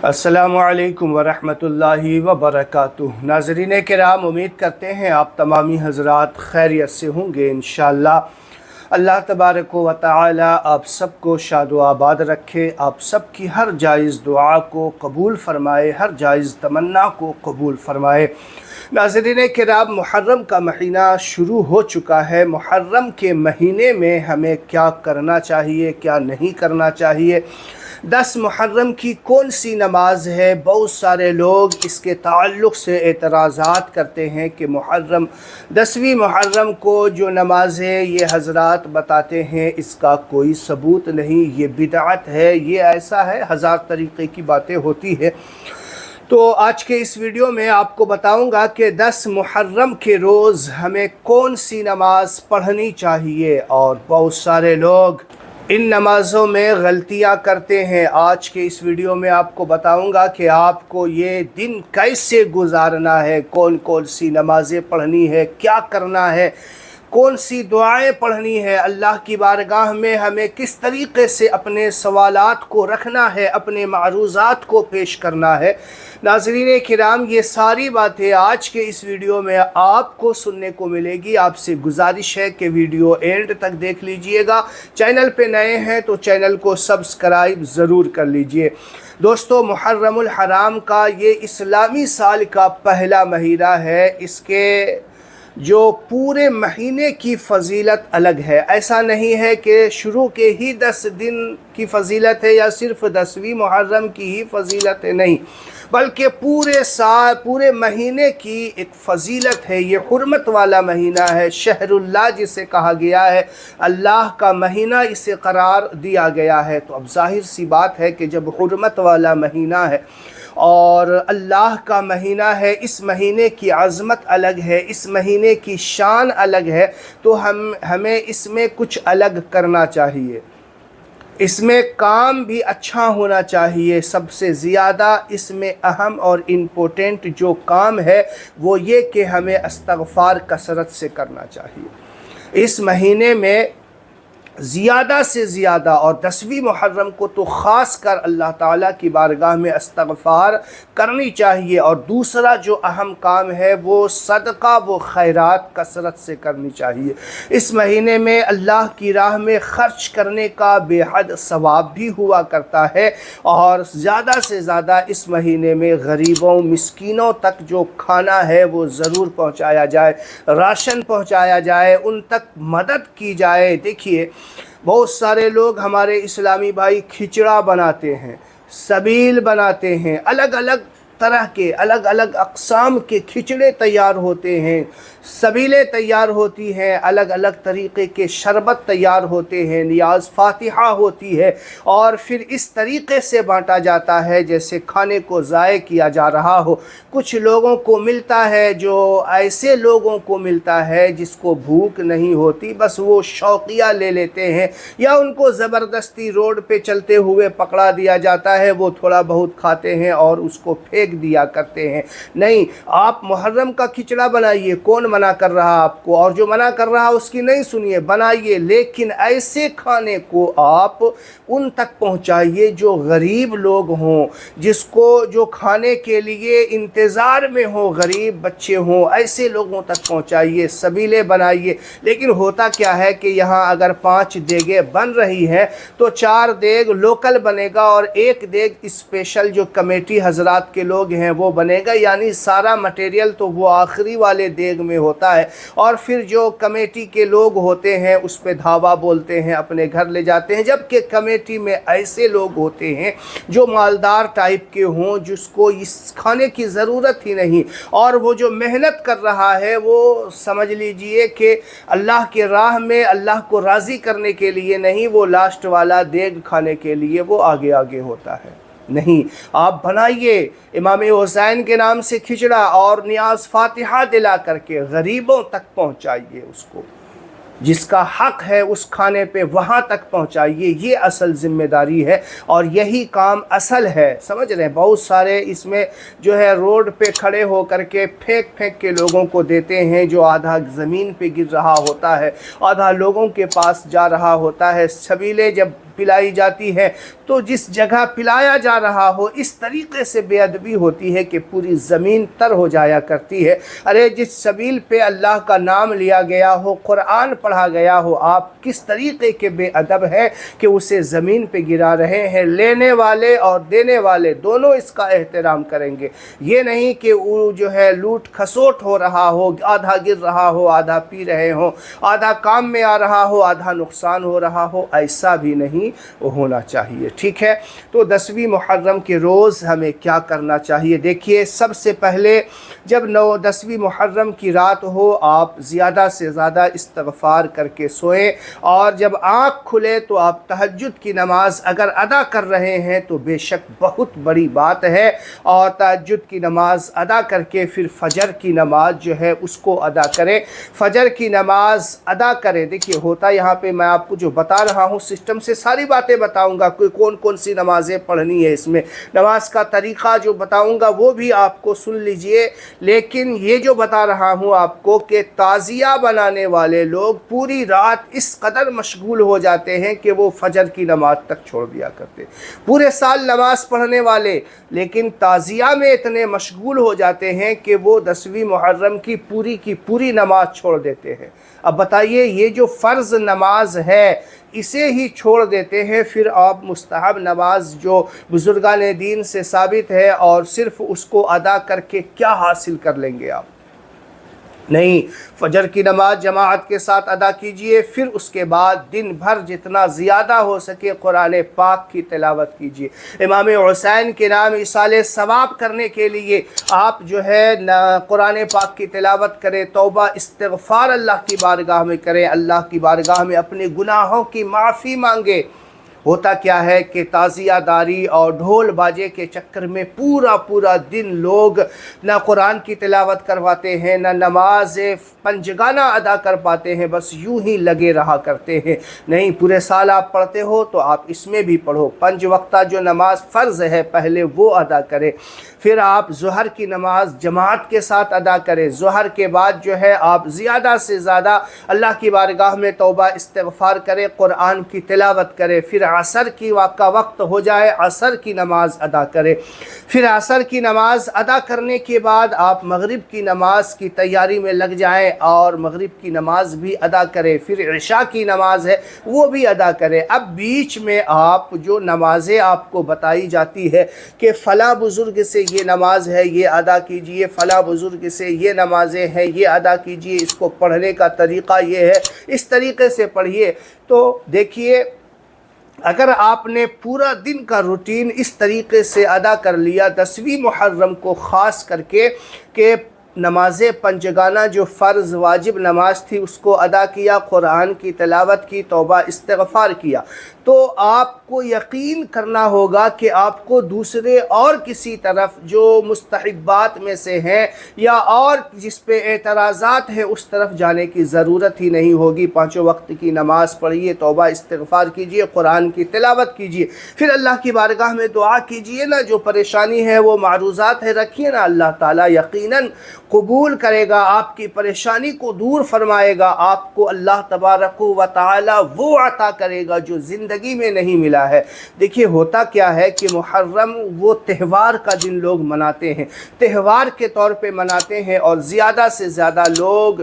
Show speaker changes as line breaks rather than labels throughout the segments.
السلام علیکم ورحمۃ اللہ وبرکاتہ۔ ناظرین کرام، امید کرتے ہیں آپ تمامی حضرات خیریت سے ہوں گے انشاءاللہ۔ اللہ تبارک و تعالی آپ سب کو شاد و آباد رکھے، آپ سب کی ہر جائز دعا کو قبول فرمائے، ہر جائز تمنا کو قبول فرمائے۔ ناظرین کرام، محرم کا مہینہ شروع ہو چکا ہے۔ محرم کے مہینے میں ہمیں کیا کرنا چاہیے، کیا نہیں کرنا چاہیے؟ 10 محرم کی کون سی نماز ہے؟ بہت سارے لوگ اس کے تعلق سے اعتراضات کرتے ہیں کہ 10ویں محرم کو جو نماز ہے یہ حضرات بتاتے ہیں اس کا کوئی ثبوت نہیں، یہ بدعت ہے، یہ ایسا ہے، ہزار طریقے کی باتیں ہوتی ہے۔ تو آج کے اس ویڈیو میں آپ کو بتاؤں گا کہ 10 محرم کے روز ہمیں کون سی نماز پڑھنی چاہیے، اور بہت سارے لوگ ان نمازوں میں غلطیاں کرتے ہیں۔ آج کے اس ویڈیو میں آپ کو بتاؤں گا کہ آپ کو یہ دن کیسے گزارنا ہے، کون کون سی نمازیں پڑھنی ہے، کیا کرنا ہے، کون سی دعائیں پڑھنی ہے، اللہ کی بارگاہ میں ہمیں کس طریقے سے اپنے سوالات کو رکھنا ہے، اپنے معروضات کو پیش کرنا ہے۔ ناظرین کرام، یہ ساری باتیں آج کے اس ویڈیو میں آپ کو سننے کو ملے گی۔ آپ سے گزارش ہے کہ ویڈیو اینڈ تک دیکھ لیجئے گا۔ چینل پہ نئے ہیں تو چینل کو سبسکرائب ضرور کر لیجئے۔ دوستو، محرم الحرام کا یہ اسلامی سال کا پہلا مہینہ ہے۔ اس کے جو پورے مہینے کی فضیلت الگ ہے۔ ایسا نہیں ہے کہ شروع کے ہی 10 دن کی فضیلت ہے یا صرف 10ویں محرم کی ہی فضیلت ہے، نہیں، بلکہ پورے سال، پورے مہینے کی ایک فضیلت ہے۔ یہ حرمت والا مہینہ ہے، شہر اللہ جسے کہا گیا ہے، اللہ کا مہینہ اسے قرار دیا گیا ہے۔ تو اب ظاہر سی بات ہے کہ جب حرمت والا مہینہ ہے اور اللہ کا مہینہ ہے، اس مہینے کی عظمت الگ ہے، اس مہینے کی شان الگ ہے، تو ہمیں اس میں کچھ الگ کرنا چاہیے، اس میں کام بھی اچھا ہونا چاہیے۔ سب سے زیادہ اس میں اہم اور امپورٹنٹ جو کام ہے وہ یہ کہ ہمیں استغفار کثرت سے کرنا چاہیے۔ اس مہینے میں زیادہ سے زیادہ، اور 10ویں محرم کو تو خاص کر اللہ تعالیٰ کی بارگاہ میں استغفار کرنی چاہیے۔ اور دوسرا جو اہم کام ہے وہ صدقہ و خیرات کثرت سے کرنی چاہیے۔ اس مہینے میں اللہ کی راہ میں خرچ کرنے کا بے حد ثواب بھی ہوا کرتا ہے، اور زیادہ سے زیادہ اس مہینے میں غریبوں، مسکینوں تک جو کھانا ہے وہ ضرور پہنچایا جائے، راشن پہنچایا جائے، ان تک مدد کی جائے۔ دیکھیے، بہت سارے لوگ ہمارے اسلامی بھائی کھچڑا بناتے ہیں، سبیل بناتے ہیں، الگ الگ طرح کے، الگ الگ اقسام کے کھچڑے تیار ہوتے ہیں، سبیلیں تیار ہوتی ہیں، الگ الگ طریقے کے شربت تیار ہوتے ہیں، نیاز فاتحہ ہوتی ہے، اور پھر اس طریقے سے بانٹا جاتا ہے جیسے کھانے کو ضائع کیا جا رہا ہو۔ کچھ لوگوں کو ملتا ہے، جو ایسے لوگوں کو ملتا ہے جس کو بھوک نہیں ہوتی، بس وہ شوقیہ لے لیتے ہیں، یا ان کو زبردستی روڈ پہ چلتے ہوئے پکڑا دیا جاتا ہے، وہ تھوڑا بہت کھاتے ہیں اور اس کو پھینک دیا کرتے ہیں۔ نہیں، آپ محرم کا کھچڑا بنائیے، کون منع کر رہا آپ کو؟ اور جو منع کر رہا اس کی نہیں سنیے، بنائیے، لیکن ایسے کھانے کو آپ ان تک پہنچائیے جو غریب لوگ ہوں، جس کو جو کھانے کے لیے انتظار میں ہوں، غریب بچے ہوں، ایسے لوگوں تک پہنچائیے، سبیلیں بنائیے۔ لیکن ہوتا کیا ہے کہ یہاں اگر 5 دیگیں بن رہی ہیں تو 4 دیگ لوکل بنے گا اور 1 دیگ اسپیشل جو کمیٹی حضرات کے لوگ ہیں وہ بنے گا، یعنی سارا مٹیریل تو وہ آخری والے دیگ میں ہوتا ہے، اور پھر جو کمیٹی کے لوگ ہوتے ہیں اس پہ دھاوا بولتے ہیں، اپنے گھر لے جاتے ہیں۔ جبکہ کمیٹی میں ایسے لوگ ہوتے ہیں جو مالدار ٹائپ کے ہوں، جس کو اس کھانے کی ضرورت ہی نہیں، اور وہ جو محنت کر رہا ہے وہ سمجھ لیجئے کہ اللہ کے راہ میں اللہ کو راضی کرنے کے لیے نہیں، وہ لاسٹ والا دیگ کھانے کے لیے وہ آگے آگے ہوتا ہے۔ نہیں، آپ بنائیے امام حسین کے نام سے کھچڑا اور نیاز فاتحہ دلا کر کے غریبوں تک پہنچائیے، اس کو جس کا حق ہے اس کھانے پہ وہاں تک پہنچائیے۔ یہ اصل ذمہ داری ہے اور یہی کام اصل ہے، سمجھ رہے ہیں؟ بہت سارے اس میں جو ہے روڈ پہ کھڑے ہو کر کے پھینک کے لوگوں کو دیتے ہیں، جو آدھا زمین پہ گر رہا ہوتا ہے، آدھا لوگوں کے پاس جا رہا ہوتا ہے۔ سبیلیں جب پلائی جاتی ہے تو جس جگہ پلایا جا رہا ہو اس طریقے سے بے ادبی ہوتی ہے کہ پوری زمین تر ہو جایا کرتی ہے۔ ارے جس سبیل پہ اللہ کا نام لیا گیا ہو، قرآن پڑھا گیا ہو، آپ کس طریقے کے بے ادب ہے کہ اسے زمین پہ گرا رہے ہیں۔ لینے والے اور دینے والے دونوں اس کا احترام کریں گے، یہ نہیں کہ وہ جو ہے لوٹ کھسوٹ ہو رہا ہو، آدھا گر رہا ہو، آدھا پی رہے ہوں، آدھا کام میں آ رہا ہو، آدھا نقصان ہو رہا ہو، ایسا بھی نہیں ہونا چاہیے، ٹھیک ہے۔ تو 10ویں محرم کے روز ہمیں کیا کرنا چاہیے؟ دیکھیے، سب سے پہلے جب 10ویں محرم کی رات ہو آپ زیادہ سے زیادہ استغفار کر کے سوئیں، اور جب آنکھ کھلے تو آپ تہجد کی نماز اگر ادا کر رہے ہیں تو بے شک بہت بڑی بات ہے، اور تہجد کی نماز ادا کر کے پھر فجر کی نماز جو ہے اس کو ادا کریں۔ فجر کی نماز ادا کریں۔ دیکھیے ہوتا یہاں پہ میں آپ کو جو بتا رہا ہوں سسٹم سے ساری باتیں بتاؤں گا، کوئی کون کون سی نمازیں پڑھنی ہے، اس میں نماز کا طریقہ جو بتاؤں گا وہ بھی آپ کو سن لیجئے، لیکن یہ جو بتا رہا ہوں آپ کو کہ تعزیہ بنانے والے لوگ پوری رات اس قدر مشغول ہو جاتے ہیں کہ وہ فجر کی نماز تک چھوڑ دیا کرتے، پورے سال نماز پڑھنے والے لیکن تعزیہ میں اتنے مشغول ہو جاتے ہیں کہ وہ 10ویں محرم کی پوری نماز چھوڑ دیتے ہیں۔ اب بتائیے، یہ جو فرض نماز ہے اسے ہی چھوڑ دیتے ہیں، پھر آپ مستحب نماز جو بزرگان دین سے ثابت ہے اور صرف اس کو ادا کر کے کیا حاصل کر لیں گے آپ؟ نہیں، فجر کی نماز جماعت کے ساتھ ادا کیجئے، پھر اس کے بعد دن بھر جتنا زیادہ ہو سکے قرآن پاک کی تلاوت کیجئے۔ امام حسین کے نام ایصال ثواب کرنے کے لیے آپ جو ہے قرآن پاک کی تلاوت کریں، توبہ استغفار اللہ کی بارگاہ میں کریں، اللہ کی بارگاہ میں اپنے گناہوں کی معافی مانگے۔ ہوتا کیا ہے کہ تعزیہ داری اور ڈھول باجے کے چکر میں پورا دن لوگ نہ قرآن کی تلاوت کرواتے ہیں، نہ نماز پنجگانہ ادا کر پاتے ہیں، بس یوں ہی لگے رہا کرتے ہیں۔ نہیں، پورے سال آپ پڑھتے ہو تو آپ اس میں بھی پڑھو، 5 وقتہ جو نماز فرض ہے پہلے وہ ادا کریں، پھر آپ ظہر کی نماز جماعت کے ساتھ ادا کریں، ظہر کے بعد جو ہے آپ زیادہ سے زیادہ اللہ کی بارگاہ میں توبہ استغفار کریں، قرآن کی تلاوت کریں، پھر عصر کا وقت ہو جائے عصر کی نماز ادا کریں، پھر عصر کی نماز ادا کرنے کے بعد آپ مغرب کی نماز کی تیاری میں لگ جائیں اور مغرب کی نماز بھی ادا کریں، پھر عشاء کی نماز ہے وہ بھی ادا کریں۔ اب بیچ میں آپ جو نمازیں آپ کو بتائی جاتی ہے کہ فلاں بزرگ سے یہ نماز ہے یہ ادا کیجئے، فلاں بزرگ سے یہ نمازیں ہیں یہ ادا کیجئے، اس کو پڑھنے کا طریقہ یہ ہے، اس طریقے سے پڑھیے۔ تو دیکھیے، اگر آپ نے پورا دن کا روٹین اس طریقے سے ادا کر لیا 10ویں محرم کو خاص کر کے کہ نماز پنجگانہ جو فرض واجب نماز تھی اس کو ادا کیا، قرآن کی تلاوت کی، توبہ استغفار کیا، تو آپ کو یقین کرنا ہوگا کہ آپ کو دوسرے اور کسی طرف جو مستحبات میں سے ہیں یا اور جس پہ اعتراضات ہیں اس طرف جانے کی ضرورت ہی نہیں ہوگی۔ 5 وقت کی نماز پڑھیے، توبہ استغفار کیجئے، قرآن کی تلاوت کیجئے، پھر اللہ کی بارگاہ میں دعا کیجئے نا، جو پریشانی ہے وہ معروضات ہے رکھیے نا، اللہ تعالیٰ یقیناً قبول کرے گا، آپ کی پریشانی کو دور فرمائے گا، آپ کو اللہ تبارک و تعالیٰ وہ عطا کرے گا جو زندگی میں نہیں ملا ہے۔ دیکھیے ہوتا کیا ہے کہ محرم وہ تہوار کا دن لوگ مناتے ہیں، تہوار کے طور پہ مناتے ہیں، اور زیادہ سے زیادہ لوگ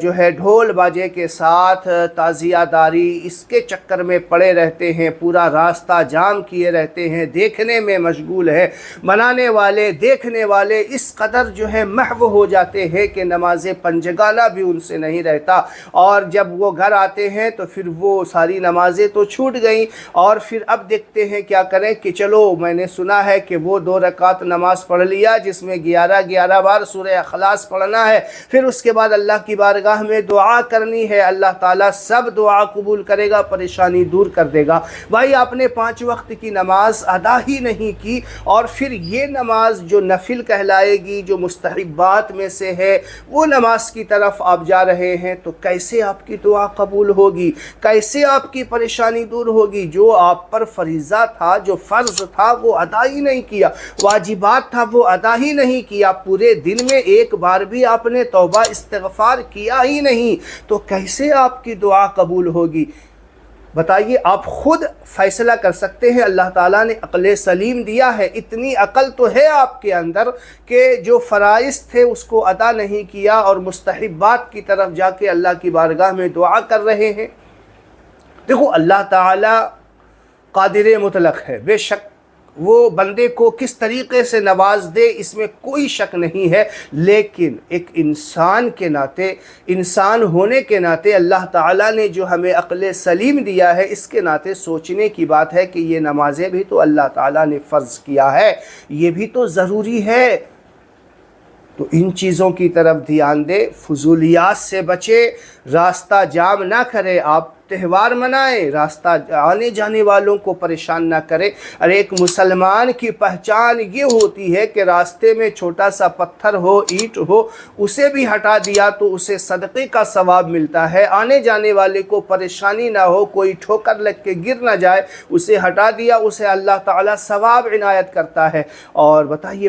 جو ہے ڈھول باجے کے ساتھ تعزیہ داری اس کے چکر میں پڑے رہتے ہیں، پورا راستہ جام کیے رہتے ہیں، دیکھنے میں مشغول ہے، منانے والے دیکھنے والے اس قدر جو ہے محو ہو جاتے ہیں کہ نماز پنجگانہ بھی ان سے نہیں رہتا، اور جب وہ گھر آتے ہیں تو پھر وہ ساری نمازیں تو چھوٹ گئیں، اور پھر اب دیکھتے ہیں کیا کریں کہ چلو میں نے سنا ہے کہ وہ 2 رکعت نماز پڑھ لیا جس میں 11 بار سورہ اخلاص پڑھنا ہے، پھر اس کے بعد اللہ کی بارگاہ میں دعا کرنی ہے، اللہ تعالیٰ سب دعا قبول کرے گا، پریشانی دور کر دے گا۔ بھائی آپ نے 5 وقت کی نماز ادا ہی نہیں کی، اور پھر یہ نماز جو نفل کہلائے گی، جو مستحبات میں سے ہے، وہ نماز کی طرف آپ جا رہے ہیں، تو کیسے آپ کی دعا قبول ہوگی، کیسے آپ کی پریشانی دور ہوگی؟ جو آپ پر فریضہ تھا، جو فرض تھا وہ ادا ہی نہیں کیا، واجبات تھا وہ ادا ہی نہیں کیا، پورے دن میں ایک بار بھی آپ نے توبہ استغفار کیا ہی نہیں، تو کیسے آپ کی دعا قبول ہوگی؟ بتائیے، آپ خود فیصلہ کر سکتے ہیں۔ اللہ تعالیٰ نے عقل سلیم دیا ہے، اتنی عقل تو ہے آپ کے اندر کہ جو فرائض تھے اس کو ادا نہیں کیا اور مستحبات کی طرف جا کے اللہ کی بارگاہ میں دعا کر رہے ہیں۔ دیکھو، اللہ تعالیٰ قادر مطلق ہے، بے شک وہ بندے کو کس طریقے سے نواز دے اس میں کوئی شک نہیں ہے، لیکن ایک انسان کے ناطے، انسان ہونے کے ناطے اللہ تعالیٰ نے جو ہمیں عقل سلیم دیا ہے، اس کے ناطے سوچنے کی بات ہے کہ یہ نمازیں بھی تو اللہ تعالیٰ نے فرض کیا ہے، یہ بھی تو ضروری ہے۔ تو ان چیزوں کی طرف دھیان دے، فضولیات سے بچے، راستہ جام نہ کرے۔ آپ تہوار منائیں، راستہ آنے جانے والوں کو پریشان نہ کرے۔ اور ایک مسلمان کی پہچان یہ ہوتی ہے کہ راستے میں چھوٹا سا پتھر ہو، اینٹ ہو، اسے بھی ہٹا دیا تو اسے صدقے کا ثواب ملتا ہے۔ آنے جانے والے کو پریشانی نہ ہو، کوئی ٹھوکر لگ کے گر نہ جائے، اسے ہٹا دیا، اسے اللہ تعالیٰ ثواب عنایت کرتا ہے۔ اور بتائیے،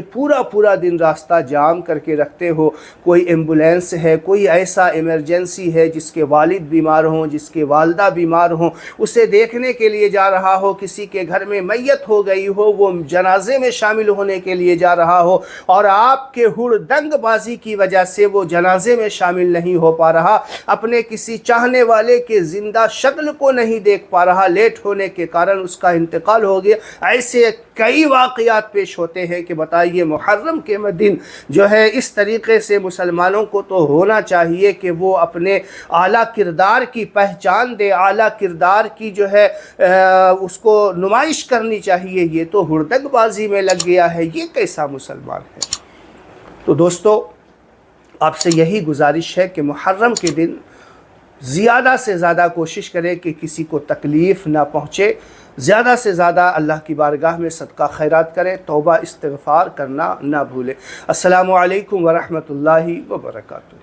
پورا دن راستہ جام کر کے رکھتے ہو، کوئی ایمبولینس ہے، کوئی ایسا ایمرجنسی ہے جس کے والد بیمار ہوں، جس کے والدہ بیمار ہوں، اسے دیکھنے کے لیے جا رہا ہو، کسی کے گھر میں میت ہو گئی ہو، وہ جنازے میں شامل ہونے کے لیے جا رہا ہو، اور آپ کے ہڑدنگ بازی کی وجہ سے وہ جنازے میں شامل نہیں ہو پا رہا، اپنے کسی چاہنے والے کے زندہ شکل کو نہیں دیکھ پا رہا، لیٹ ہونے کے کارن اس کا انتقال ہو گیا۔ ایسے کئی واقعات پیش ہوتے ہیں کہ بتائیے، محرم کے دن جو ہے اس طریقے سے مسلمانوں کو تو ہونا چاہیے کہ وہ اپنے اعلیٰ کردار کی پہچان دے، اعلیٰ کردار کی جو ہے اس کو نمائش کرنی چاہیے۔ یہ تو ہڑدنگ بازی میں لگ گیا ہے، یہ کیسا مسلمان ہے؟ تو دوستو، آپ سے یہی گزارش ہے کہ محرم کے دن زیادہ سے زیادہ کوشش کریں کہ کسی کو تکلیف نہ پہنچے، زیادہ سے زیادہ اللہ کی بارگاہ میں صدقہ خیرات کریں، توبہ استغفار کرنا نہ بھولیں۔ السلام علیکم ورحمۃ اللہ وبرکاتہ۔